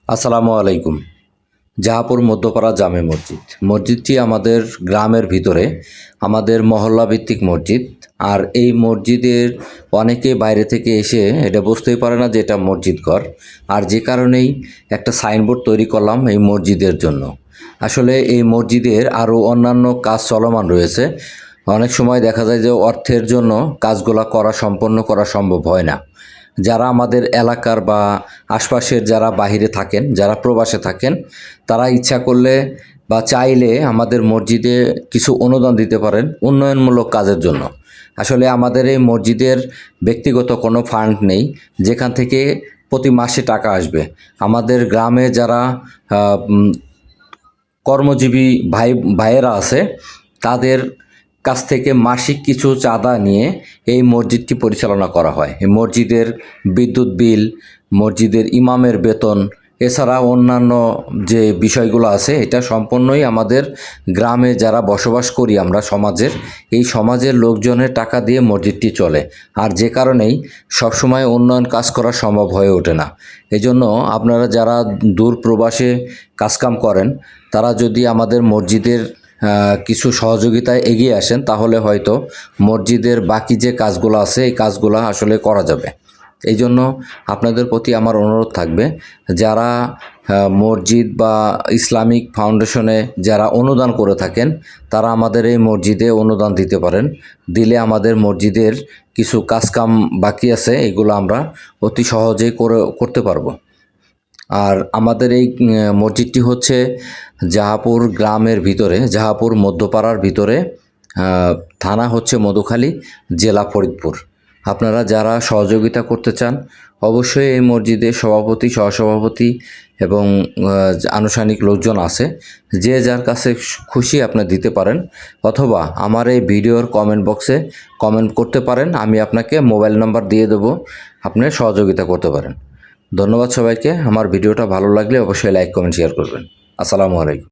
আসসালামু আলাইকুম। জাহাপুর মধ্যপাড়া জামে মসজিদ। মসজিদটি আমাদের গ্রামের ভিতরে, আমাদের মহল্লা ভিত্তিক মসজিদ। আর এই মসজিদের অনেকে বাইরে থেকে এসে এটা বুঝতেই পারে না যে এটা মসজিদ ঘর। আর যে কারণেই একটা সাইনবোর্ড তৈরি করলাম এই মসজিদের জন্য। আসলে এই মসজিদের আরও অন্যান্য কাজ চলমান রয়েছে। অনেক সময় দেখা যায় যে অর্থের জন্য কাজগুলো সম্পন্ন করা সম্ভব হয় না। যারা আমাদের এলাকার বা আশপাশের যারা বাহিরে থাকেন, যারা প্রবাসে থাকেন, তারা ইচ্ছা করলে বা চাইলে আমাদের মসজিদে কিছু অনুদান দিতে পারেন উন্নয়নমূলক কাজের জন্য। আসলে আমাদের এই মসজিদের ব্যক্তিগত কোনো ফান্ড নেই যেখান থেকে প্রতি মাসে টাকা আসবে। আমাদের গ্রামে যারা কর্মজীবী ভাইয়েরা আছে, তাদের কাছ থেকে মাসিক কিছু চাঁদা নিয়ে এই মসজিদটি পরিচালনা করা হয়। এই মসজিদের বিদ্যুৎ বিল, মসজিদের ইমামের বেতন, এছাড়া অন্যান্য যে বিষয়গুলো আছে, এটা সম্পূর্ণই আমাদের গ্রামে যারা বসবাস করি আমরা সমাজের, এই সমাজের লোকজনের টাকা দিয়ে মসজিদটি চলে। আর যে কারণেই সবসময় উন্নয়ন কাজ করা সম্ভব হয়ে ওঠে না। এজন্য আপনারা যারা দূর প্রবাসে কাজকাম করেন, তারা যদি আমাদের মসজিদের কিছু সহযোগিতায় এগিয়ে আসেন, তাহলে হয়তো মসজিদের বাকি যে কাজগুলো আছে এই কাজগুলো আসলে করা যাবে। এই জন্য আপনাদের প্রতি আমার অনুরোধ থাকবে, যারা মসজিদ বা ইসলামিক ফাউন্ডেশনে যারা অনুদান করে থাকেন, তারা আমাদের এই মসজিদে অনুদান দিতে পারেন। দিলে আমাদের মসজিদের কিছু কাজকাম বাকি আছে, এগুলো আমরা অতি সহজেই করতে পারবো। আর আমাদের এই মসজিদটি হচ্ছে জাহাপুর গ্রামের ভিতরে, জাহাপুর মধ্যপাড়ার ভিতরে, থানা হচ্ছে মধুখালী, জেলা ফরিদপুর। আপনারা যারা সহযোগিতা করতে চান, অবশ্যই এই মসজিদের সভাপতি, সহসভাপতি এবং আনুষ্ঠানিক লোকজন আছে, যে যার কাছে খুশি আপনি দিতে পারেন, অথবা আমার এই ভিডিওর কমেন্ট বক্সে কমেন্ট করতে পারেন। আমি আপনাকে মোবাইল নাম্বার দিয়ে দেবো, আপনি সহযোগিতা করতে পারেন। ধন্যবাদ সবাইকে। আমার ভিডিওটা ভালো লাগলে অবশ্যই লাইক, কমেন্ট, শেয়ার করবেন। আসসালামু আলাইকুম।